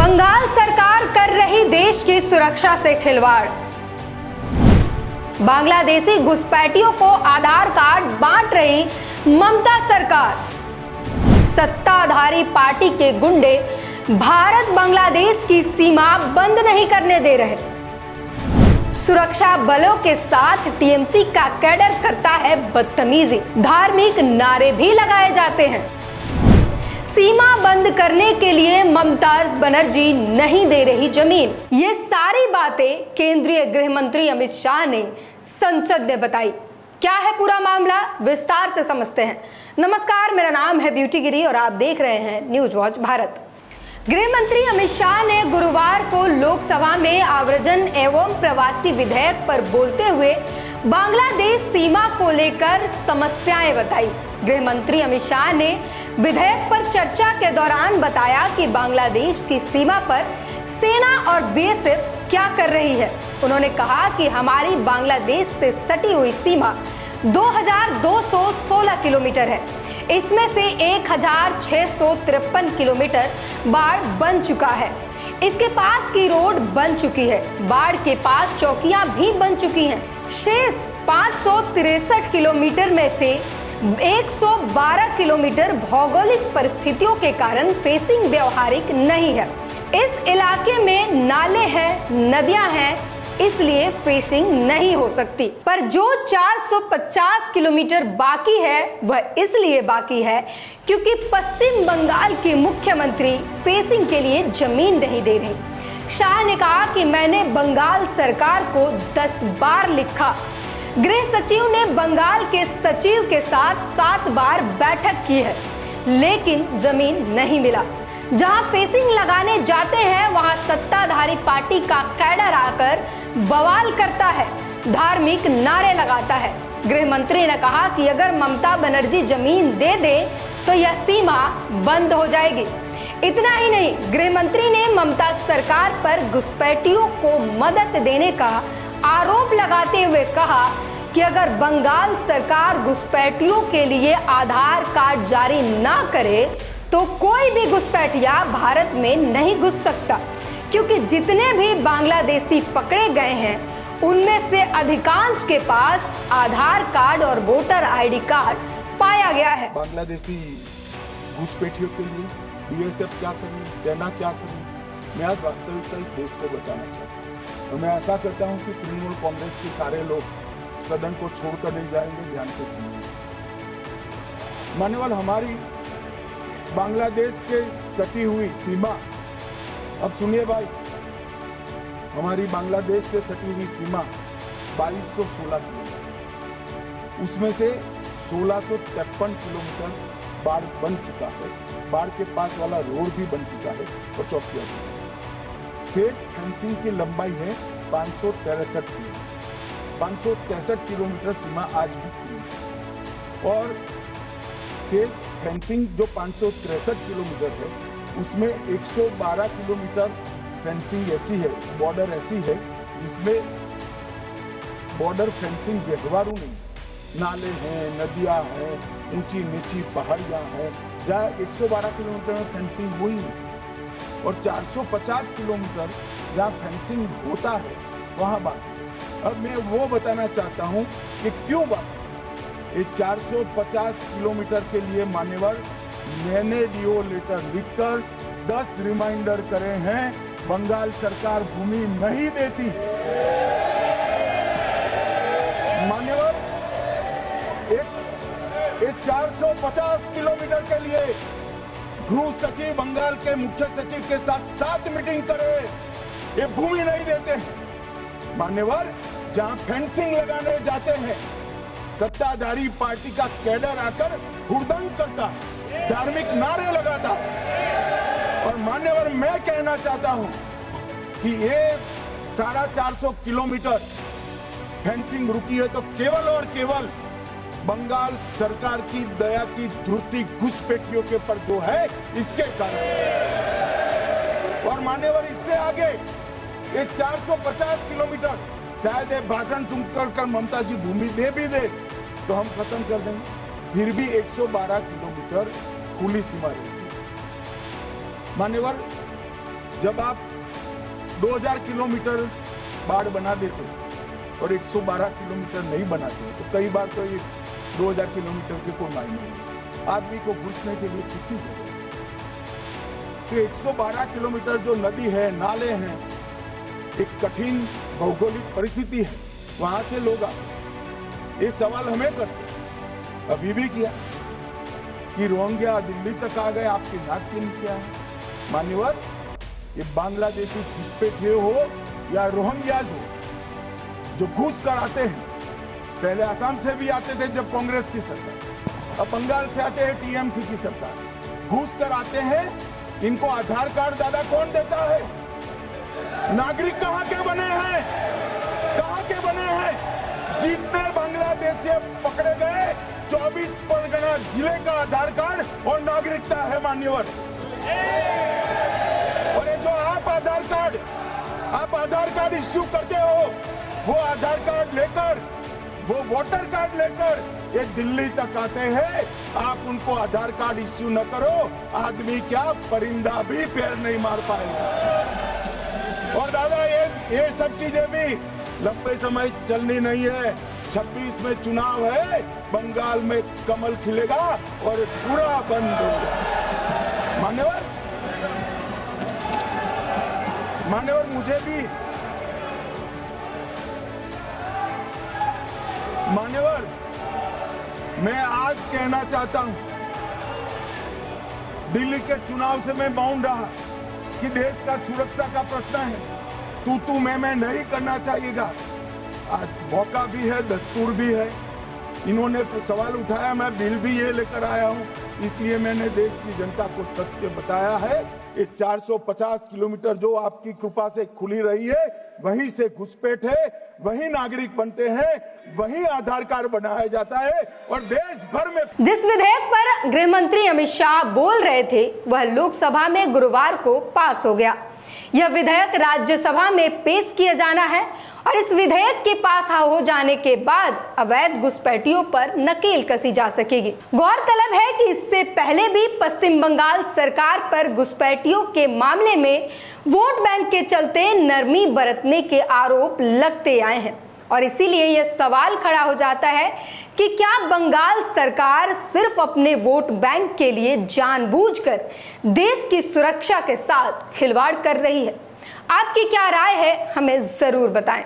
बंगाल सरकार कर रही देश की सुरक्षा से खिलवाड़। बांग्लादेशी घुसपैठियों को आधार कार्ड बांट रही ममता सरकार। सत्ताधारी पार्टी के गुंडे भारत बांग्लादेश की सीमा बंद नहीं करने दे रहे। सुरक्षा बलों के साथ टीएमसी का कैडर करता है बदतमीजी। धार्मिक नारे भी लगाए जाते हैं। सीमा बंद करने के लिए ममता बनर्जी नहीं दे रही जमीन। ये सारी बातें केंद्रीय गृह मंत्री अमित शाह ने संसद में बताई। क्या है पूरा मामला, विस्तार से समझते हैं। नमस्कार, मेरा नाम है ब्यूटी गिरी और आप देख रहे हैं न्यूज वॉच भारत। गृह मंत्री अमित शाह ने गुरुवार को लोकसभा में आव्रजन एवं प्रवासी विधेयक पर बोलते हुए बांग्लादेश सीमा को लेकर समस्याएं बताई। गृह मंत्री अमित शाह ने विधेयक पर चर्चा के दौरान बताया कि बांग्लादेश की सीमा पर सेना और बीएसएफ क्या कर रही है। उन्होंने कहा कि हमारी बांग्लादेश से सटी हुई सीमा 2216 किलोमीटर है। इसमें से 1653 किलोमीटर बाढ़ बन चुका है। इसके पास की रोड बन चुकी है। बाढ़ के पास चौकियां भी बन चुकी हैं। शेष 563 किलोमीटर में से 112 किलोमीटर भौगोलिक परिस्थितियों के कारण फेसिंग व्यवहारिक नहीं है। इस इलाके में नाले हैं, नदियां हैं, इसलिए फेसिंग नहीं हो सकती। पर जो 450 किलोमीटर बाकी है वह इसलिए बाकी है क्योंकि पश्चिम बंगाल के मुख्यमंत्री फेसिंग के लिए जमीन नहीं दे रहे। शाह ने कहा कि मैंने बंगाल सरकार को 10 बार लिखा। गृह सचिव ने बंगाल के सचिव के साथ 7 बार बैठक की है, लेकिन जमीन नहीं मिला। जहां फेसिंग लगाने जाते हैं वहां सत्ताधारी पार्टी का कैडर आकर बवाल करता है, धार्मिक नारे लगाता है। गृह मंत्री ने कहा कि अगर ममता बनर्जी जमीन दे दे तो यह सीमा बंद हो जाएगी। इतना ही नहीं, गृह मंत्री ने ममता सरकार पर घुसपैठियों को मदद देने का आरोप लगाते हुए कहा कि अगर बंगाल सरकार घुसपैठियों के लिए आधार कार्ड जारी ना करे तो कोई भी घुसपैठिया भारत में नहीं घुस सकता, क्योंकि जितने भी बांग्लादेशी पकड़े गए हैं उनमें से अधिकांश के पास आधार कार्ड और वोटर आईडी कार्ड पाया गया है। बांग्लादेशी घुसपैठियों के लिए बीएसएफ क्या करें, सेना क्या करें, मैं आज वास्तविकता इस देश को बताना चाहता हूँ। तो मैं ऐसा करता हूँ कि तृणमूल कांग्रेस के सारे लोग सदन को छोड़कर नहीं जाएंगे, ध्यान से सुनिए। मान्यवर, हमारी बांग्लादेश के सटी हुई सीमा, अब सुनिए भाई, हमारी बांग्लादेश से सटी हुई सीमा 2216 किलोमीटर, उसमें से 1653 किलोमीटर बाढ़ बन चुका है। बाढ़ के पास वाला रोड भी बन चुका है और चौकियां भी। शेष फेंसिंग की लंबाई है 563 किलोमीटर। 563 किलोमीटर सीमा आज भी खुली है और शेष फेंसिंग जो 563 किलोमीटर है उसमें 112 किलोमीटर फेंसिंग ऐसी है, बॉर्डर ऐसी है जिसमें बॉर्डर फेंसिंग व्यवहारू नहीं, नाले हैं, नदियां हैं, ऊंची नीची पहाड़ियां हैं, जहाँ 112 किलोमीटर में फेंसिंग हो ही नहीं सकती और 450 किलोमीटर जहाँ फेंसिंग होता है वहां बाकी। अब मैं वो बताना चाहता हूं कि क्यों बाकी। ये 450 किलोमीटर के लिए मान्यवर मैंने डीओ लेटर लिखकर 10 रिमाइंडर करे हैं। बंगाल सरकार भूमि नहीं देती। मान्यवर, एक 450 किलोमीटर के लिए गृह सचिव बंगाल के मुख्य सचिव के साथ 7 मीटिंग करे, ये भूमि नहीं देते हैं। मान्यवर, जहां फेंसिंग लगाने जाते हैं सत्ताधारी पार्टी का कैडर आकर हुड़दंग करता है, धार्मिक नारे लगाता है। और मान्यवर, मैं कहना चाहता हूं कि ये 450 किलोमीटर फेंसिंग रुकी है तो केवल और केवल बंगाल सरकार की दया की दृष्टि घुसपैठियों के पर जो है इसके कारण। और मान्यवर, इससे आगे ये 450 किलोमीटर शायद ये भाषण सुनकर ममता जी भूमि दे भी दे तो हम खत्म कर देंगे, फिर भी 112 किलोमीटर खुली सीमा रहेगी। मान्यवर, जब आप 2000 किलोमीटर बाढ़ बना देते और 112 किलोमीटर नहीं बनाते तो कई बार तो ये 2000 किलोमीटर के कोई मायने नहीं। आदमी को घुसने के लिए कितनी जगह, तो 112 किलोमीटर जो नदी है, नाले हैं, एक कठिन भौगोलिक परिस्थिति है, वहां से लोग आते। ये सवाल हमें करते, अभी भी किया कि रोहिंग्या दिल्ली तक आ गए, आपके नाक के नीचे आए। मान्यवर, ये बांग्लादेशी घुसपैठिए हो या रोहिंग्या जो घुस कर आते हैं, पहले असम से भी आते थे जब कांग्रेस की सरकार, अब बंगाल से आते हैं टीएमसी की सरकार, घुस कर आते हैं। इनको आधार कार्ड दादा कौन देता है? नागरिक कहां के बने हैं? कहां के बने हैं? जितने बांग्लादेश से पकड़े गए 24 परगना जिले का आधार कार्ड और नागरिकता है मान्यवर। और ये जो आप आधार कार्ड इश्यू करते हो, वो आधार कार्ड लेकर, वो वोटर कार्ड लेकर ये दिल्ली तक आते हैं। आप उनको आधार कार्ड इश्यू न करो, आदमी क्या, परिंदा भी पैर नहीं मार पाएगा। और दादा ये सब चीजें भी लंबे समय चलनी नहीं है। 26 में चुनाव है, बंगाल में कमल खिलेगा और पूरा बंद होगा। मान्यवर, मुझे भी मान्यवर, मैं आज कहना चाहता हूं, दिल्ली के चुनाव से मैं बाउंड रहा कि देश का सुरक्षा का प्रश्न है, तू मैं नहीं करना चाहिएगा। आज मौका भी है, दस्तूर भी है। इन्होंने सवाल उठाया, मैं बिल भी ये लेकर आया हूं, इसलिए मैंने देश की जनता को सत्य बताया है। ये 450 किलोमीटर जो आपकी कृपा से खुली रही है, वहीं से घुसपैठ है, वहीं नागरिक बनते हैं, वहीं आधार कार्ड बनाया जाता है और देश भर में। जिस विधेयक पर गृह मंत्री अमित शाह बोल रहे थे, वह लोकसभा में गुरुवार को पास हो गया। यह विधेयक राज्यसभा में पेश किया जाना है और इस विधेयक के पास हो जाने के बाद अवैध घुसपैठियों पर नकेल कसी जा सकेगी। गौरतलब है कि इससे पहले भी पश्चिम बंगाल सरकार पर घुसपैठियों के मामले में वोट बैंक के चलते नरमी बरतने के आरोप लगते आए हैं और इसीलिए यह सवाल खड़ा हो जाता है कि क्या बंगाल सरकार सिर्फ अपने वोट बैंक के लिए जानबूझकर देश की सुरक्षा के साथ खिलवाड़ कर रही है? आपकी क्या राय है, हमें जरूर बताएं।